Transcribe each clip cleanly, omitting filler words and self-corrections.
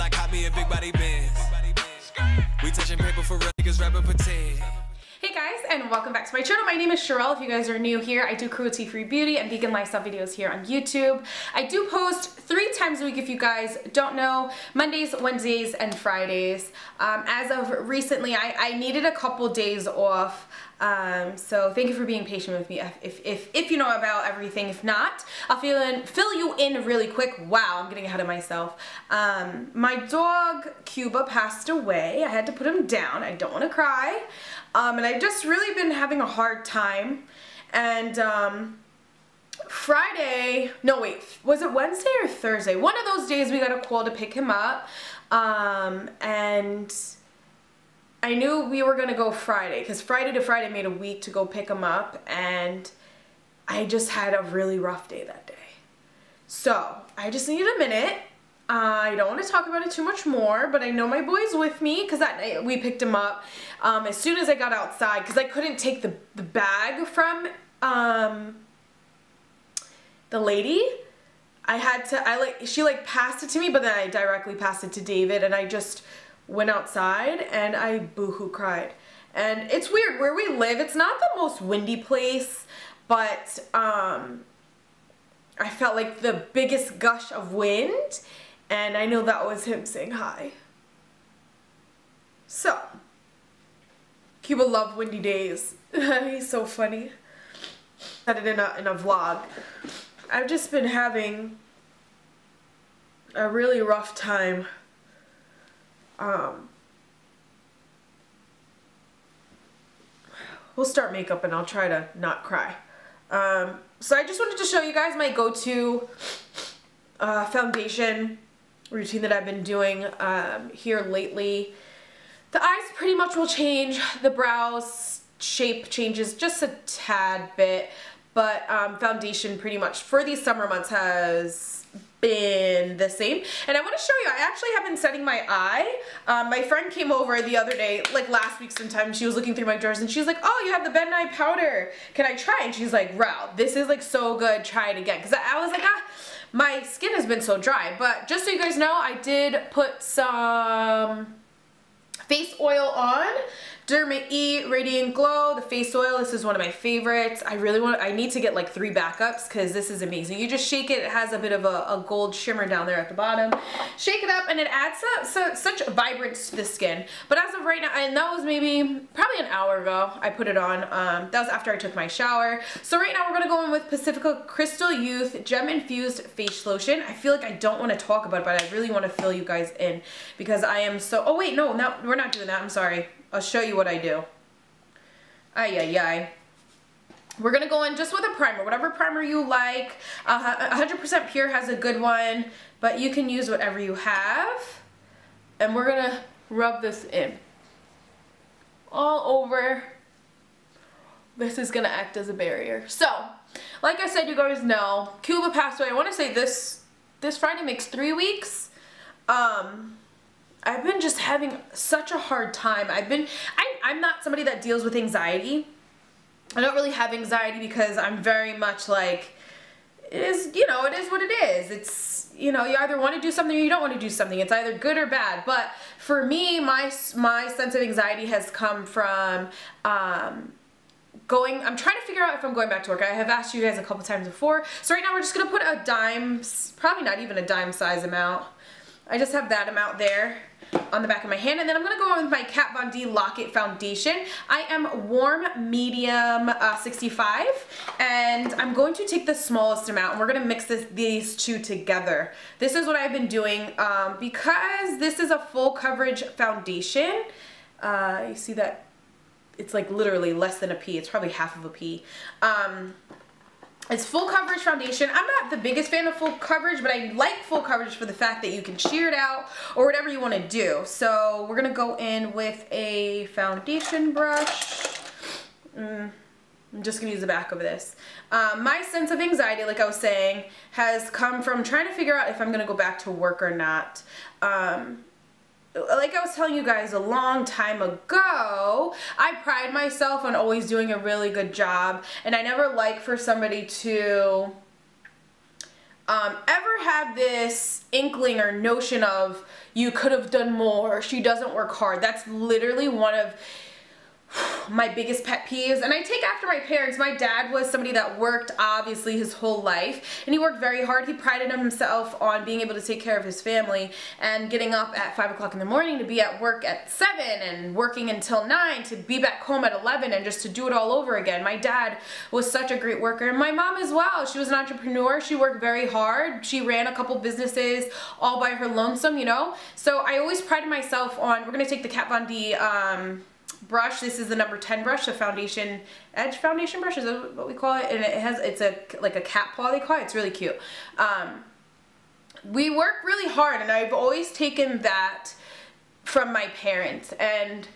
I caught me a big body Benz. We touching paper for real niggas rapping pretend. Hey guys, and welcome back to my channel. My name is Sherelle. If you guys are new here, I do cruelty-free beauty and vegan lifestyle videos here on YouTube. I do post 3 times a week if you guys don't know, Mondays, Wednesdays, and Fridays. As of recently, I needed a couple days off, so thank you for being patient with me if you know about everything. If not, I'll fill you in really quick. Wow, I'm getting ahead of myself. My dog, Cuba, passed away. I had to put him down. I don't want to cry. And I've just really been having a hard time. And Friday, no wait, was it Wednesday or Thursday? One of those days we got a call to pick him up. And I knew we were gonna go Friday, because Friday to Friday made a week to go pick him up, and I just had a really rough day that day. So I just needed a minute. I don't want to talk about it too much more, but I know my boy's with me because that night we picked him up as soon as I got outside, because I couldn't take the bag from the lady. She passed it to me, but then I directly passed it to David, and I just went outside and I boohoo cried. And it's weird where we live. It's not the most windy place, but I felt like the biggest gush of wind. And I know that was him saying hi. So, Cuba loved windy days. He's so funny. Said it in a vlog. I've just been having a really rough time. We'll start makeup and I'll try to not cry. So I just wanted to show you guys my go-to foundation routine that I've been doing here lately. The eyes pretty much will change, the brows shape changes just a tad bit, but foundation pretty much for these summer months has been the same. And I want to show you, I actually have been setting my eye. My friend came over the other day, like last week sometime, she was looking through my drawers and she was like, oh, you have the Ben Nye powder, can I try? And she's like, wow, this is like so good, try it again. Because I was like, my skin has been so dry. But just so you guys know, I did put some face oil on. Derma E Radiant Glow, the face oil. This is one of my favorites. I need to get like 3 backups because this is amazing. You just shake it. It has a bit of a gold shimmer down there at the bottom. Shake it up and it adds such vibrance to the skin. But as of right now, and that was probably an hour ago I put it on. That was after I took my shower. So right now we're going to go in with Pacifica Crystal Youth Gem Infused Face Lotion. I feel like I don't want to talk about it, but I really want to fill you guys in because I am so... Oh wait, no, we're not doing that. I'm sorry. I'll show you what I do. We're gonna go in just with a primer, whatever primer you like. 100% Pure has a good one, but you can use whatever you have. And we're gonna rub this in all over. This is gonna act as a barrier. So, like I said, you guys know, Cuba passed away. I want to say this Friday makes 3 weeks. I've been just having such a hard time. I'm not somebody that deals with anxiety. I don't really have anxiety because I'm very much like, it is what it is. It's, you either want to do something or you don't want to do something. It's either good or bad. But for me, my sense of anxiety has come from I'm trying to figure out if I'm going back to work. I have asked you guys a couple times before. So right now we're just going to put a dime, probably not even a dime size amount. I just have that amount there on the back of my hand, and then I'm going to go on with my Kat Von D Lock-It Foundation. I am warm medium 65, and I'm going to take the smallest amount, and we're going to mix these two together. This is what I've been doing because this is a full coverage foundation. You see that it's like literally less than a pea. It's probably half of a pea. It's full coverage foundation. I'm not the biggest fan of full coverage, but I like full coverage for the fact that you can sheer it out or whatever you want to do. So we're going to go in with a foundation brush. I'm just going to use the back of this. My sense of anxiety, like I was saying, has come from trying to figure out if I'm going to go back to work or not. Like I was telling you guys a long time ago, I pride myself on always doing a really good job, and I never like for somebody to ever have this inkling or notion of you could have done more, she doesn't work hard? That's literally one of my biggest pet peeves, and I take after my parents. My dad was somebody that worked obviously his whole life, and he worked very hard. He prided himself on being able to take care of his family and getting up at 5 o'clock in the morning to be at work at 7 and working until 9 to be back home at 11 and just to do it all over again. My dad was such a great worker, and my mom as well. She was an entrepreneur. She worked very hard. She ran a couple businesses all by her lonesome, you know? So I always prided myself on, we're going to take the Kat Von D brush. This is the number 10 brush, the foundation edge foundation brush, is that what we call it? And it's like a cat paw, they call it. It's really cute. We work really hard, and I've always taken that from my parents, and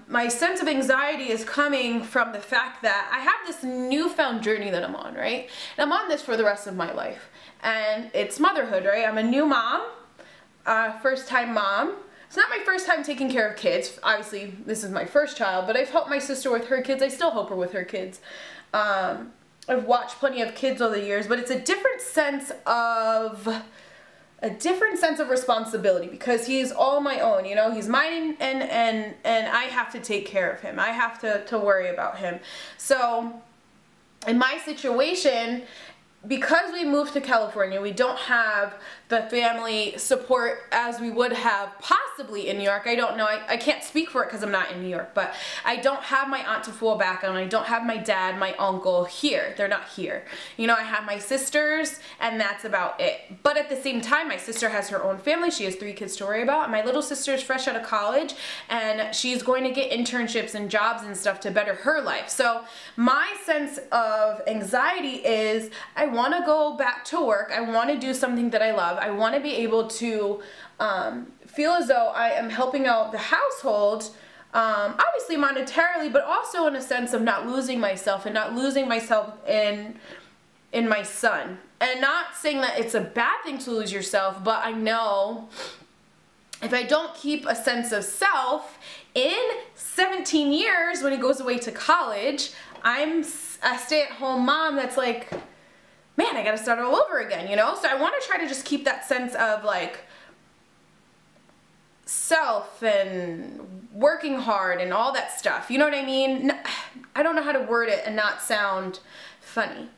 my sense of anxiety is coming from the fact that I have this newfound journey that I'm on, right? And I'm on this for the rest of my life, and it's motherhood, right? I'm a new mom, first time mom. It's not my first time taking care of kids. Obviously, this is my first child, but I've helped my sister with her kids. I still help her with her kids. I've watched plenty of kids over the years, but it's a different sense of responsibility because he's all my own, you know. He's mine, and I have to take care of him. I have to worry about him. So in my situation, because we moved to California, we don't have the family support as we would have possibly in New York. I don't know. I can't speak for it because I'm not in New York, but I don't have my aunt to fall back on. I don't have my dad, my uncle here. They're not here. You know, I have my sisters, and that's about it. But at the same time, my sister has her own family. She has 3 kids to worry about. My little sister is fresh out of college, and she's going to get internships and jobs and stuff to better her life. So my sense of anxiety is I want to go back to work. I want to do something that I love. I want to be able to feel as though I am helping out the household, obviously monetarily, but also in a sense of not losing myself and not losing myself in my son. And not saying that it's a bad thing to lose yourself, but I know if I don't keep a sense of self in 17 years when he goes away to college, I'm a stay-at-home mom that's like, man, I gotta start all over again, you know? So I want to try to just keep that sense of like self and working hard and all that stuff, you know what I mean? I don't know how to word it and not sound funny.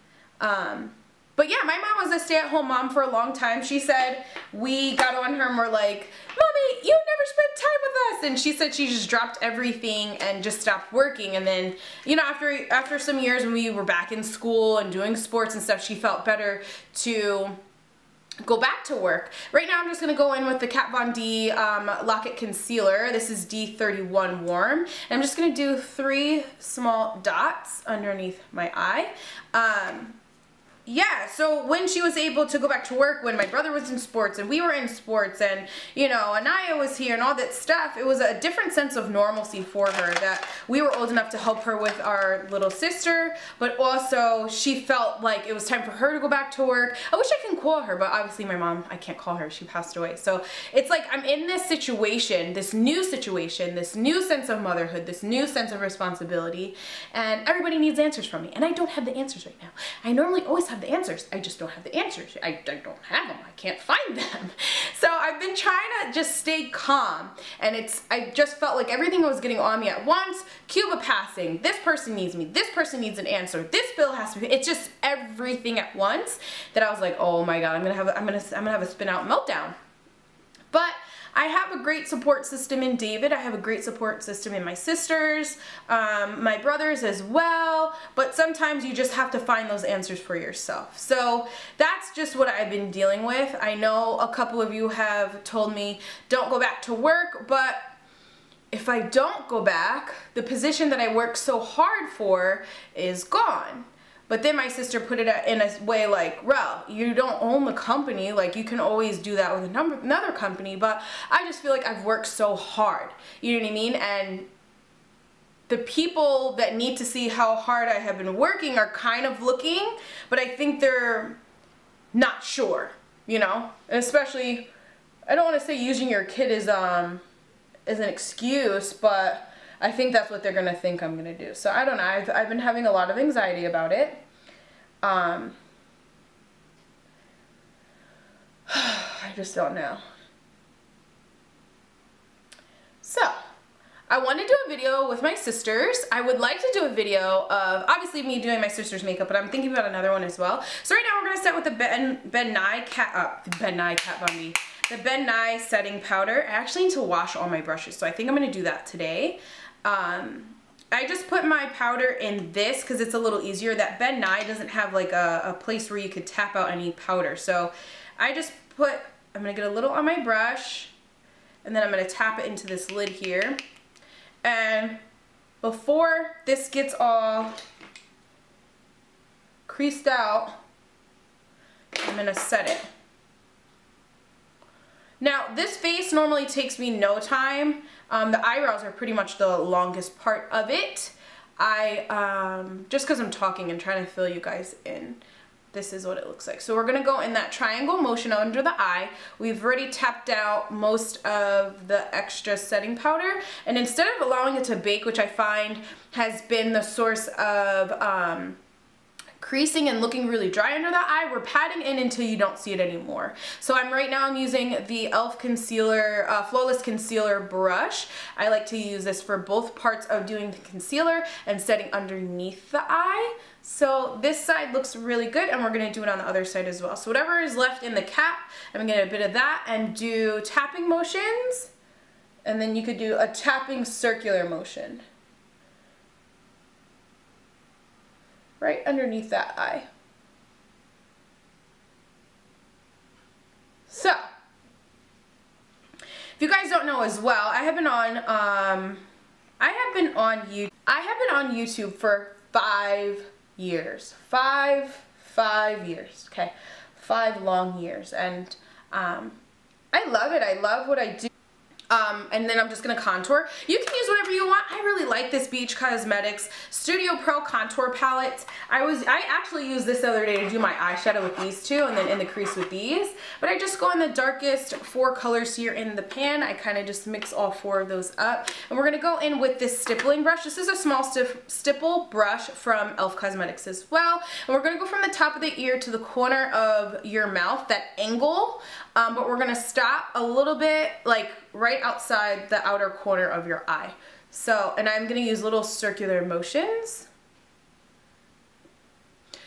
But yeah, my mom was a stay-at-home mom for a long time. She said we got on her and we're like, Mommy, you never spent time with us. And she said she just dropped everything and just stopped working. And then, you know, after some years when we were back in school and doing sports and stuff, she felt better to go back to work. Right now I'm just going to go in with the Kat Von D Lock-It Concealer. This is D31 Warm. And I'm just going to do 3 small dots underneath my eye. Yeah, so when she was able to go back to work, when my brother was in sports and we were in sports and, you know, Anaya was here and all that stuff, it was a different sense of normalcy for her that we were old enough to help her with our little sister, but also she felt like it was time for her to go back to work. I wish I can call her, but obviously my mom, I can't call her. She passed away. So it's like I'm in this situation, this new sense of motherhood, this new sense of responsibility, and everybody needs answers from me. And I don't have the answers right now. I normally always have the answers. I just don't have the answers. I don't have them. I can't find them. So I've been trying to just stay calm, and I just felt like everything was getting on me at once. Cuba passing. This person needs me. This person needs an answer. This bill has to be. It's just everything at once that I was like, oh my God, I'm gonna have a spin out meltdown. But I have a great support system in David. I have a great support system in my sisters, my brothers as well, but sometimes you just have to find those answers for yourself. So that's just what I've been dealing with. I know a couple of you have told me don't go back to work, but if I don't go back, the position that I worked so hard for is gone. But then my sister put it in a way like, well, you don't own the company, like you can always do that with another company, but I just feel like I've worked so hard, you know what I mean? And the people that need to see how hard I have been working are kind of looking, but I think they're not sure, you know? And especially, I don't want to say using your kid as an excuse, but I think that's what they're going to think I'm going to do. So I don't know. I've been having a lot of anxiety about it. just don't know. So, I want to do a video with my sisters. I would like to do a video of, obviously, me doing my sister's makeup, but I'm thinking about another one as well. So right now we're going to start with the Ben Nye setting powder. I actually need to wash all my brushes, so I think I'm going to do that today. I just put my powder in this because it's a little easier. That Ben Nye doesn't have like a place where you could tap out any powder. So I just put, I'm going to get a little on my brush, and then I'm going to tap it into this lid here. And before this gets all creased out, I'm going to set it. Now, this face normally takes me no time. The eyebrows are pretty much the longest part of it. Just because I'm talking and trying to fill you guys in, this is what it looks like. So we're going to go in that triangle motion under the eye. We've already tapped out most of the extra setting powder. And instead of allowing it to bake, which I find has been the source of creasing and looking really dry under the eye, we're patting in until you don't see it anymore. So right now I'm using the e.l.f. concealer, Flawless Concealer brush. I like to use this for both parts of doing the concealer and setting underneath the eye. So this side looks really good, and we're going to do it on the other side as well. So whatever is left in the cap, I'm going to get a bit of that and do tapping motions, and then you could do a tapping circular motion right underneath that eye. So, if you guys don't know as well, I have been on YouTube for 5 years. 5 years, okay? 5 long years, and I love it. I love what I do. And then I'm just going to contour. You can use whatever you want. I really like this Beach Cosmetics Studio Pro Contour Palette. I actually used this the other day to do my eyeshadow with these two, and then in the crease with these. But I just go in the darkest 4 colors here in the pan. I kind of just mix all 4 of those up. And we're going to go in with this stippling brush. This is a small stipple brush from e.l.f. Cosmetics as well. And we're going to go from the top of the ear to the corner of your mouth, that angle. But we're going to stop a little bit, like right outside the outer corner of your eye. So, and I'm going to use little circular motions.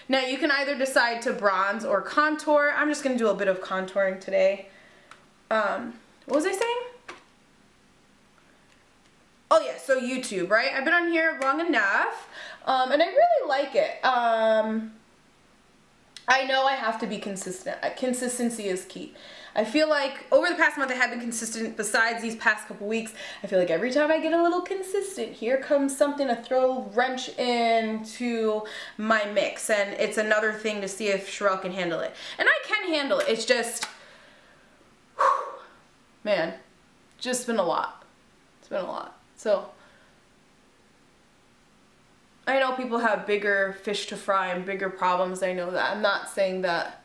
Now you can either decide to bronze or contour. I'm just going to do a bit of contouring today. What was I saying? Oh yeah, so YouTube, right? I've been on here long enough, and I really like it. I know I have to be consistent. Consistency is key. I feel like over the past month I have been consistent. Besides these past couple weeks, I feel like every time I get a little consistent, here comes something to throw a wrench into my mix. And it's another thing to see if Sherelle can handle it. And I can handle it. It's just, whew, man, just been a lot. It's been a lot. So I know people have bigger fish to fry and bigger problems. I know that. I'm not saying that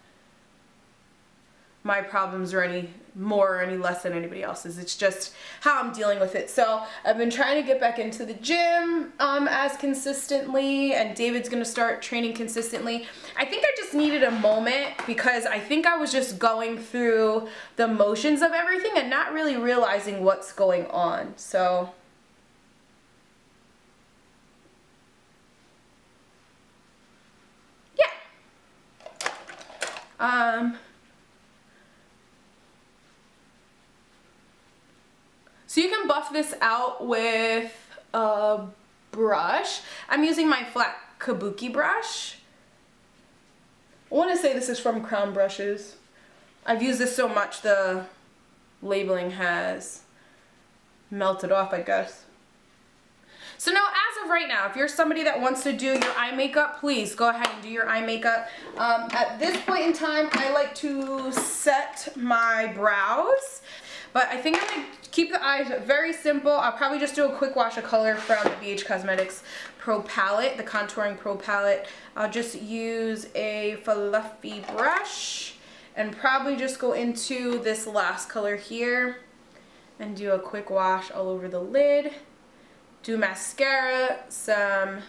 my problems are any more or any less than anybody else's. It's just how I'm dealing with it. So I've been trying to get back into the gym as consistently, and David's gonna start training consistently. I think I just needed a moment because I think I was just going through the motions of everything and not really realizing what's going on. So so you can buff this out with a brush. I'm using my flat kabuki brush. I want to say this is from Crown Brushes. I've used this so much the labeling has melted off, I guess. So now, as of right now, if you're somebody that wants to do your eye makeup, please go ahead and do your eye makeup. At this point in time, I like to set my brows, but I think I'm going to keep the eyes very simple. I'll probably just do a quick wash of color from the BH Cosmetics Pro Palette, the Contouring Pro Palette. I'll just use a fluffy brush and probably just go into this last color here and do a quick wash all over the lid. Do mascara, some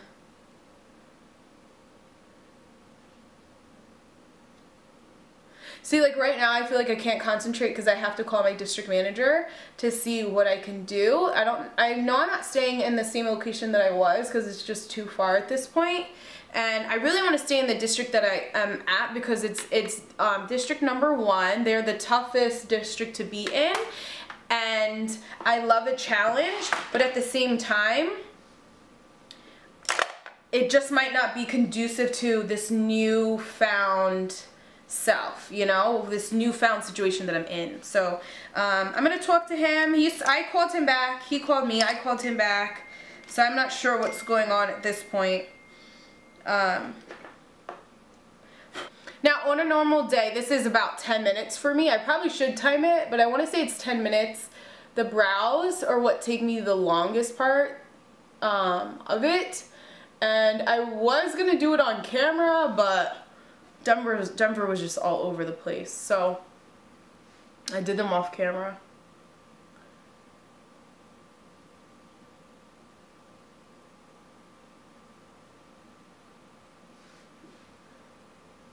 See, like right now I feel like I can't concentrate because I have to call my district manager to see what I can do. I know I'm not staying in the same location that I was because it's just too far at this point. And I really want to stay in the district that I am at because it's district number 1. They're the toughest district to be in. And I love a challenge, but at the same time, it just might not be conducive to this newfound self, you know, this newfound situation that I'm in. So I'm gonna talk to him. I called him back, he called me, I called him back. So I'm not sure what's going on at this point. Now on a normal day, this is about 10 minutes for me. I probably should time it, but I want to say it's 10 minutes. The brows are what take me the longest part of it. And I was gonna do it on camera, but Denver was just all over the place. So I did them off camera.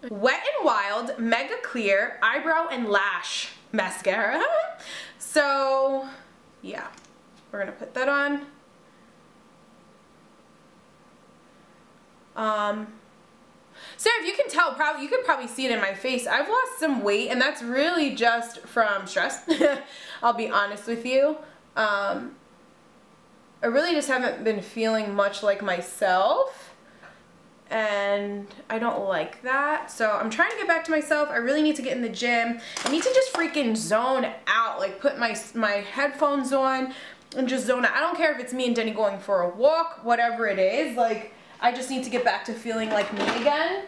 Wet n Wild Mega Clear Eyebrow and Lash Mascara. So yeah, we're gonna put that on. So if you can tell, you could probably see it in my face. I've lost some weight, and that's really just from stress. I'll be honest with you. I really just haven't been feeling much like myself, and I don't like that. So I'm trying to get back to myself. I really need to get in the gym. I need to just freaking zone out, like put my headphones on and just zone out. I don't care if it's me and Denny going for a walk, whatever it is, like I just need to get back to feeling like me again.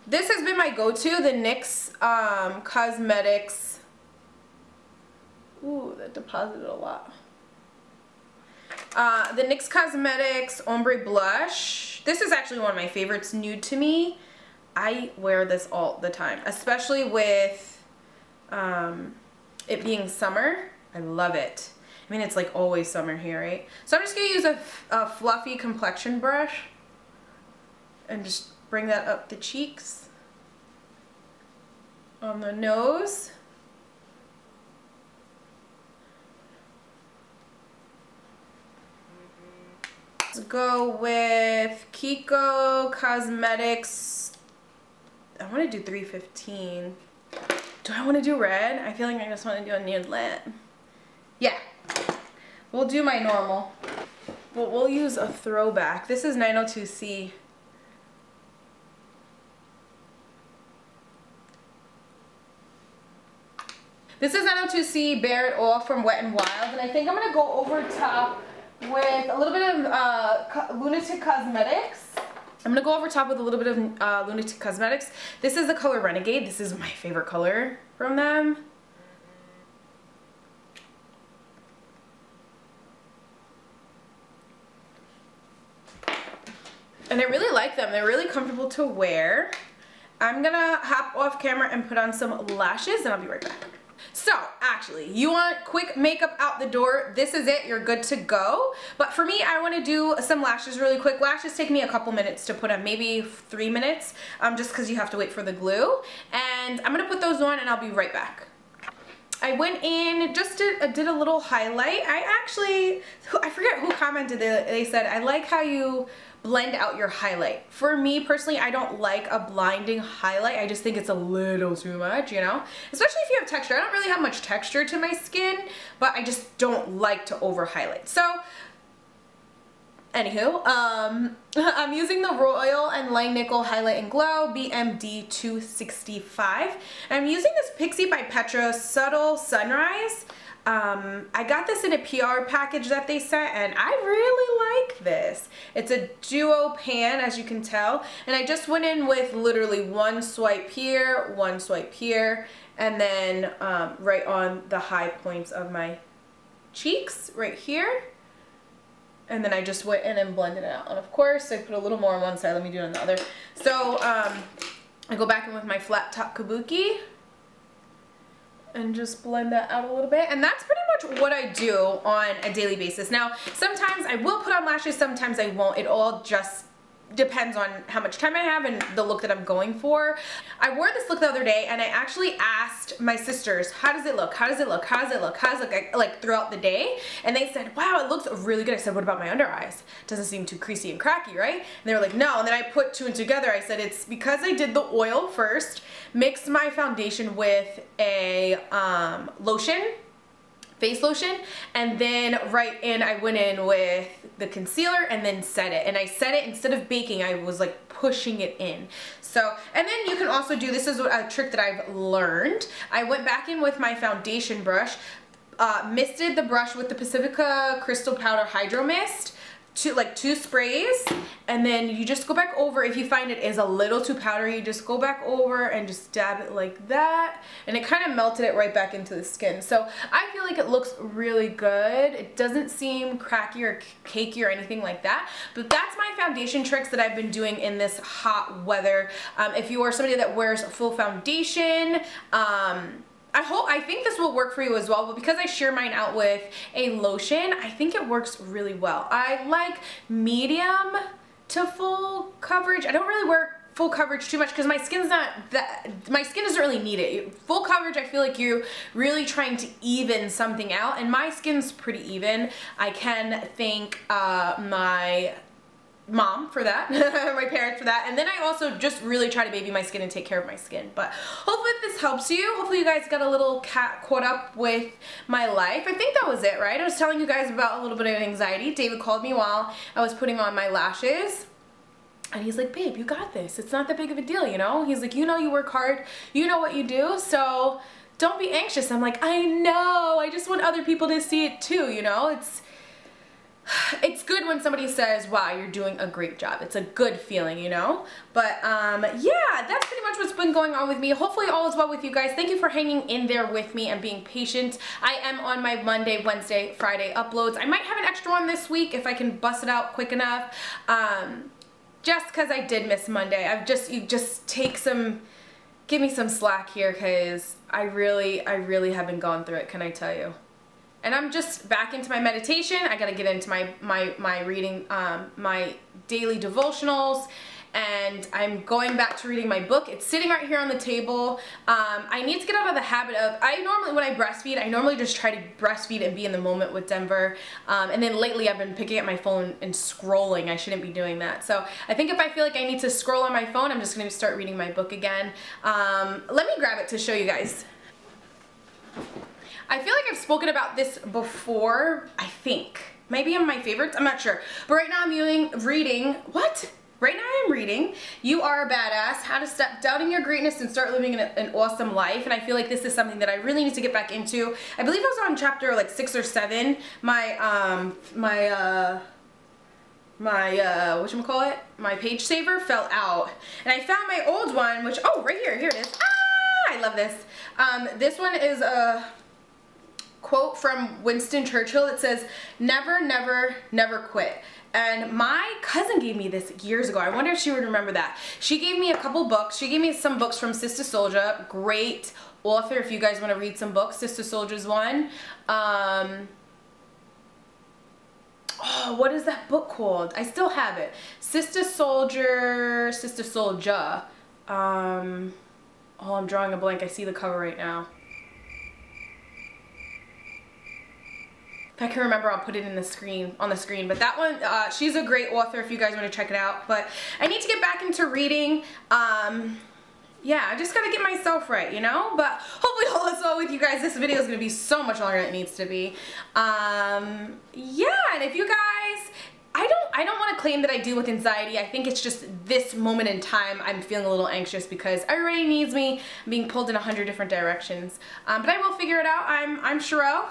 This has been my go-to, the NYX Cosmetics. Ooh, that deposited a lot. The NYX Cosmetics Ombre Blush. This is actually one of my favorites, nude to me. I wear this all the time, especially with it being summer. I love it. I mean, it's like always summer here, right? So I'm just going to use a fluffy complexion brush and just bring that up the cheeks, on the nose. Let's go with Kiko Cosmetics. I want to do 315. Do I want to do red? I feel like I just want to do a nude lit. Yeah. We'll do my normal, but we'll use a throwback. This is 902C. This is 902C Bare It All from Wet n Wild, and I think I'm going to go over top with a little bit of Lunatic Cosmetics. I'm going to go over top with a little bit of Lunatic Cosmetics. This is the color Renegade. This is my favorite color from them. And I really like them. They're really comfortable to wear. I'm gonna hop off camera and put on some lashes, and I'll be right back. So, actually, you want quick makeup out the door, this is it, you're good to go. But for me, I want to do some lashes really quick. Lashes take me a couple minutes to put on, maybe 3 minutes, just because you have to wait for the glue. And I'm gonna put those on, and I'll be right back. I went in, just did a little highlight. I forget who commented, they said, I like how you blend out your highlight. For me personally, I don't like a blinding highlight. I just think it's a little too much, you know? Especially if you have texture. I don't really have much texture to my skin, but I just don't like to over highlight. So, anywho, I'm using the Royal and Langnickel Highlight and Glow BMD 265. And I'm using this Pixie by Petra Subtle Sunrise. I got this in a PR package that they sent, and I really like this. It's a duo pan, as you can tell, and I just went in with literally one swipe here, and then right on the high points of my cheeks, right here. And then I just went in and blended it out. And of course, I put a little more on one side. Let me do it on the other. So I go back in with my flat top kabuki and just blend that out a little bit. And that's pretty much what I do on a daily basis. Now, sometimes I will put on lashes, sometimes I won't. It all just, depends on how much time I have and the look that I'm going for. I wore this look the other day and I actually asked my sisters, how does it look? How does it look? How does it look? How does it look? Like throughout the day. And they said, wow, it looks really good. I said, what about my under eyes? Doesn't seem too creasy and cracky, right? And they were like, no. And then I put two and together. I said, it's because I did the oil first, mixed my foundation with a lotion, face lotion, and then I went in with the concealer and then set it. And I set it, instead of baking, I was like pushing it in. So, and then you can also do, this is a trick that I've learned. I went back in with my foundation brush, misted the brush with the Pacifica Crystal Powder Hydro Mist, two sprays, and then you just go back over. If you find it is a little too powdery, you just go back over and just dab it like that, and it kind of melted it right back into the skin. So I feel like it looks really good. It doesn't seem cracky or cakey or anything like that, but that's my foundation tricks that I've been doing in this hot weather. If you are somebody that wears full foundation, I think this will work for you as well, but because I shear mine out with a lotion, I think it works really well. I like medium to full coverage. I don't really wear full coverage too much because my skin doesn't really need it. Full coverage, I feel like you're really trying to even something out, and my skin's pretty even. I can thank my mom for that, my parents for that, and then I also just really try to baby my skin and take care of my skin. But hopefully this helps you. Hopefully you guys got a little caught up with my life. I think that was it, right? I was telling you guys about a little bit of anxiety. David called me while I was putting on my lashes, and he's like, babe, you got this. It's not that big of a deal, you know? He's like, you know you work hard, you know what you do, so don't be anxious. I'm like, I know, I just want other people to see it too, you know? It's good when somebody says, wow, you're doing a great job. It's a good feeling, you know? But yeah, that's pretty much what's been going on with me. Hopefully all is well with you guys. Thank you for hanging in there with me and being patient. I am on my Monday, Wednesday, Friday uploads. I might have an extra one this week if I can bust it out quick enough. Just because I did miss Monday. You just give me some slack here, because I really have been going through it, can I tell you? And I'm just back into my meditation. I gotta get into my reading, my daily devotionals, and I'm going back to reading my book. It's sitting right here on the table. I need to get out of the habit of, when I breastfeed, I normally just try to breastfeed and be in the moment with Denver. And then lately I've been picking up my phone and scrolling. I shouldn't be doing that. So I think if I feel like I need to scroll on my phone, I'm just gonna start reading my book again. Let me grab it to show you guys. I feel like I've spoken about this before, I think. Maybe in my favorites, I'm not sure. But right now I'm reading, Right now I'm reading You Are a Badass, How to Stop Doubting Your Greatness and Start Living an Awesome Life. And I feel like this is something that I really need to get back into. I believe I was on chapter like 6 or 7. My page saver fell out. And I found my old one, which, oh, right here, here it is. Ah, I love this. This one is a quote from Winston Churchill. It says, never, never, never quit. And my cousin gave me this years ago. I wonder if she would remember that. She gave me a couple books. She gave me some books from Sister Souljah. Great author if you guys want to read some books. Sister Souljah's one. Oh, what is that book called? I still have it. Sister Souljah. Oh, I'm drawing a blank. I see the cover right now. If I can remember, I'll put it on the screen. But that one, she's a great author if you guys want to check it out. But I need to get back into reading. Yeah, I just gotta get myself right, you know? But hopefully all is well with you guys. This video is gonna be so much longer than it needs to be. Yeah, and if you guys, I don't want to claim that I deal with anxiety. I think it's just this moment in time I'm feeling a little anxious because everybody needs me. I'm being pulled in 100 different directions. But I will figure it out. I'm Sherelle.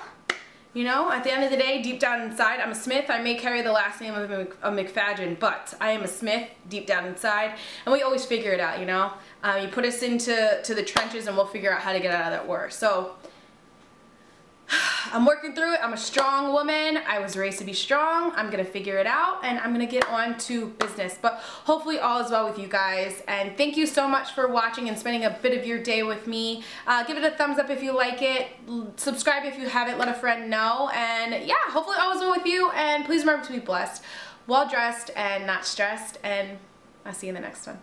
You know, at the end of the day, deep down inside, I'm a Smith. I may carry the last name of McFadgen, but I am a Smith deep down inside, and we always figure it out, you know? You put us into the trenches and we'll figure out how to get out of that war. So, I'm working through it. I'm a strong woman. I was raised to be strong. I'm going to figure it out, and I'm going to get on to business. But hopefully all is well with you guys. And thank you so much for watching and spending a bit of your day with me. Give it a thumbs up if you like it. Subscribe if you haven't. Let a friend know. And yeah, hopefully all is well with you. And please remember to be blessed, well dressed, and not stressed. And I'll see you in the next one.